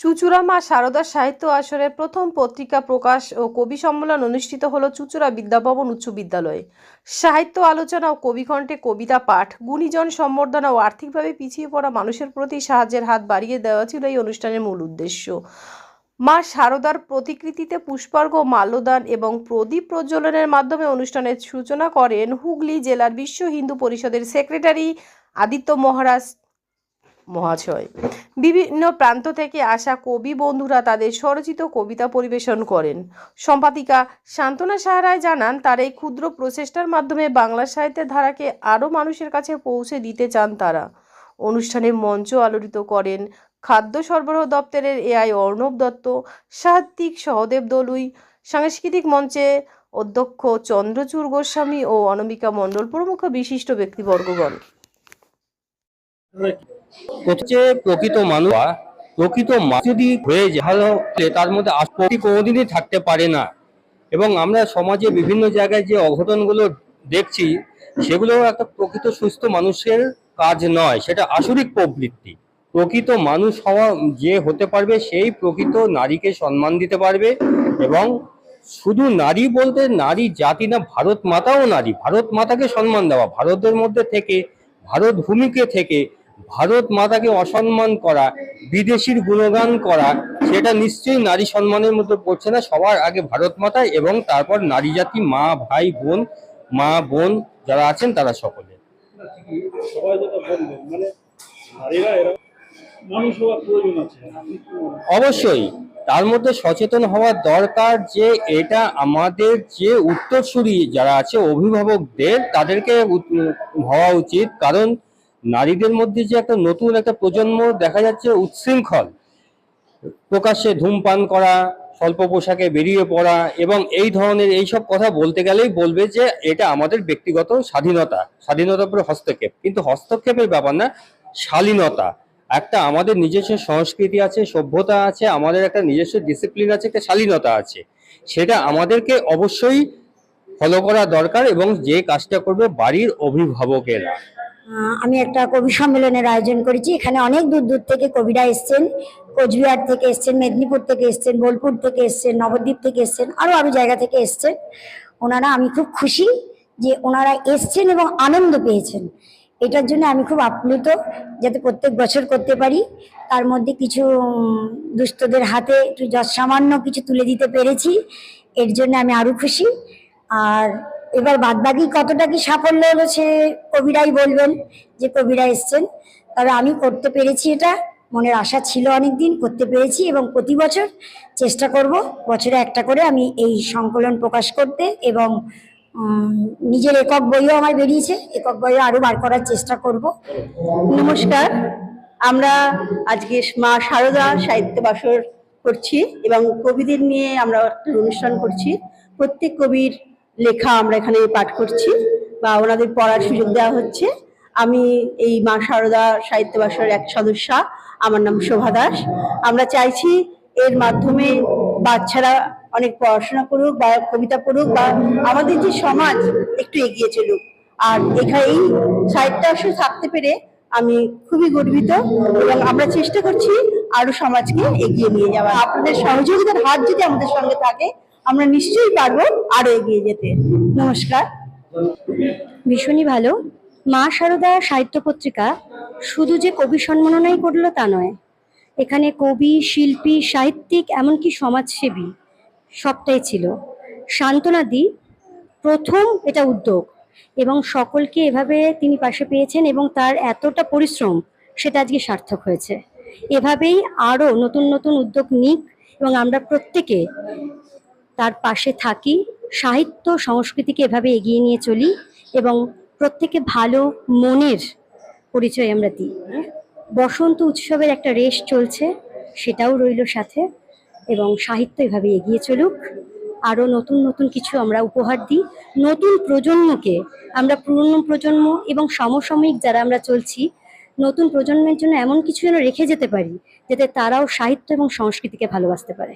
চুঁচুড়া মা শারদা সাহিত্য আসরের প্রথম পত্রিকা প্রকাশ ও কবি সম্মেলন অনুষ্ঠিত হলো চুঁচুড়া বিদ্যাভবন উচ্চ বিদ্যালয়ে। সাহিত্য আলোচনা ও কবিকণ্ঠে কবিতা পাঠ, গুণীজন সম্বর্ধনা ও আর্থিকভাবে পিছিয়ে পড়া মানুষের প্রতি সাহায্যের হাত বাড়িয়ে দেওয়া ছিল এই অনুষ্ঠানের মূল উদ্দেশ্য। মা শারদার প্রতিকৃতিতে পুষ্পার্ঘ, মাল্যদান এবং প্রদীপ প্রজ্বলনের মাধ্যমে অনুষ্ঠানের সূচনা করেন হুগলি জেলার বিশ্ব হিন্দু পরিষদের সেক্রেটারি আদিত্য মহাশয়। বিভিন্ন প্রান্ত থেকে আসা কবি বন্ধুরা তাদের স্বরচিত কবিতা পরিবেশন করেন। সম্পাদিকা শান্তনা সাহারায় জানান, তার এই ক্ষুদ্র প্রচেষ্টার মাধ্যমে বাংলা সাহিত্যের ধারাকে আরও মানুষের কাছে পৌঁছে দিতে চান তারা। অনুষ্ঠানে মঞ্চ আলোড়িত করেন খাদ্য সরবরাহ দপ্তরের এআই অর্ণব দত্ত, সাহিত্যিক সহদেব দলুই, সাংস্কৃতিক মঞ্চে অধ্যক্ষ চন্দ্রচূড় গোস্বামী ও অনামিকা মণ্ডল প্রমুখ বিশিষ্ট ব্যক্তিবর্গগণ। হচ্ছে প্রকৃত মানুষ, প্রকৃত যদি হয়ে যায় তার মধ্যে আসক্তি কোনোদিনই থাকতে পারে না। এবং আমরা সমাজে বিভিন্ন জায়গায় যে অঘটনগুলো দেখছি সেগুলো একটা প্রকৃত সুস্থ মানুষের কাজ নয়, সেটা আসরিক প্রবৃত্তি। প্রকৃত মানুষ হওয়া যে হতে পারবে সেই প্রকৃত নারীকে সম্মান দিতে পারবে। এবং শুধু নারী বলতে নারী জাতি না, ভারত মাতাও নারী। ভারত মাতাকে সম্মান দেওয়া, ভারতের মধ্যে থেকে, ভারত ভূমিকে থেকে ভারত মাতাকে অসম্মান করা, বিদেশির গুণগান করা, সেটা নিশ্চয়ই নারী সম্মানের মধ্যে পড়ছে না। সবার আগে ভারত মাতা এবং তারপর নারী জাতি, মা, ভাই, বোন, মা, বোন যারা আছেন তারা সকলে। অবশ্যই তার মধ্যে সচেতন হওয়া দরকার যে এটা আমাদের যে উত্তরসূরি যারা আছে অভিভাবকদের, তাদেরকে হওয়া উচিত। কারণ নারীদের মধ্যে যে একটা নতুন একটা প্রজন্ম দেখা যাচ্ছে উচ্ছৃঙ্খল, প্রকাশ্যে ধূমপান করা, স্বল্প পোশাকে বেরিয়ে পড়া এবং এই ধরনের এইসব কথা বলতে গেলেই বলবে যে এটা আমাদের ব্যক্তিগত স্বাধীনতার উপর হস্তক্ষেপ। কিন্তু হস্তক্ষেপের ব্যাপার না, শালীনতা। একটা আমাদের নিজস্ব সংস্কৃতি আছে, সভ্যতা আছে, আমাদের একটা নিজস্ব ডিসিপ্লিন আছে, একটা শালীনতা আছে, সেটা আমাদেরকে অবশ্যই ফলো করা দরকার। এবং যে কাজটা করবে বাড়ির অভিভাবকেরা। আমি একটা কবি সম্মেলনের আয়োজন করেছি। এখানে অনেক দূর দূর থেকে কবিরা এসছেন, কোচবিহার থেকে এসছেন, মেদিনীপুর থেকে এসছেন, বোলপুর থেকে এসছেন, নবদ্বীপ থেকে এসছেন, আরো জায়গা থেকে এসছেন ওনারা। আমি খুব খুশি যে ওনারা এসছেন এবং আনন্দ পেয়েছেন। এটার জন্য আমি খুব আপ্লুত, যাতে প্রত্যেক বছর করতে পারি। তার মধ্যে কিছু দুস্থদের হাতে একটু সামান্য কিছু তুলে দিতে পেরেছি, এর জন্য আমি আরো খুশি। আর এবার বাদবাকি কতটা কি সাফল্য হলো সে কবিরাই বলবেন, যে কবিরা এসছেন। তবে আমি করতে পেরেছি, এটা মনের আশা ছিল, অনেকদিন করতে পেরেছি এবং প্রতি বছর চেষ্টা করব বছরে একটা করে আমি এই সংকলন প্রকাশ করতে। এবং নিজের একক বইও আমার বেরিয়েছে, একক বইও আরো বার করার চেষ্টা করব। নমস্কার, আমরা আজকে মা শারদা সাহিত্য বাসর করছি এবং কবিদের নিয়ে আমরা একটা অনুষ্ঠান করছি। প্রত্যেক কবির লেখা আমরা এখানে পাঠ করছি বা ওনাদের পড়ার সুযোগ দেওয়া হচ্ছে। আমি এই মা শারদা সাহিত্য বাসরের এক সদস্যা, আমার নাম শোভা দাস। আমরা চাইছি এর মাধ্যমে বাচ্চারা অনেক পড়াশোনা করুক বা কবিতা পড়ুক বা আমাদের যে সমাজ একটু এগিয়ে চলুক। আর এখানে এই সাহিত্য আসর থাকতে পেরে আমি খুবই গর্বিত এবং আমরা চেষ্টা করছি আরো সমাজকে এগিয়ে নিয়ে যাওয়া। আপনাদের সহযোগিতার হাত যদি আমাদের সঙ্গে থাকে আমরা নিশ্চয়ই পারবো আরো এগিয়ে যেতে। নমস্কার। ভীষণই ভালো। মা শারদা সাহিত্য পত্রিকা শুধু যে কবি সম্মাননাই করলো তা নয়, এখানে কবি, শিল্পী, সাহিত্যিক, এমনকি সমাজসেবী সবটাই ছিল। শান্তনাদি প্রথম এটা উদ্যোগ এবং সকলকে এভাবে তিনি পাশে পেয়েছেন এবং তার এতটা পরিশ্রম সেটা আজকে সার্থক হয়েছে। এভাবেই আরও নতুন নতুন উদ্যোগ নিক এবং আমরা প্রত্যেকে তার পাশে থাকি, সাহিত্য সংস্কৃতিকে এভাবে এগিয়ে নিয়ে চলি এবং প্রত্যেকে ভালো মনের পরিচয় আমরা দিই। বসন্ত উৎসবের একটা রেশ চলছে, সেটাও রইল সাথে। এবং সাহিত্য এভাবে এগিয়ে চলুক, আরও নতুন নতুন কিছু আমরা উপহার দিই নতুন প্রজন্মকে। আমরা পুরনো প্রজন্ম এবং সমসাময়িক যারা আমরা চলছি, নতুন প্রজন্মের জন্য এমন কিছু যেন রেখে যেতে পারি যাতে তারাও সাহিত্য এবং সংস্কৃতিকে ভালোবাসতে পারে।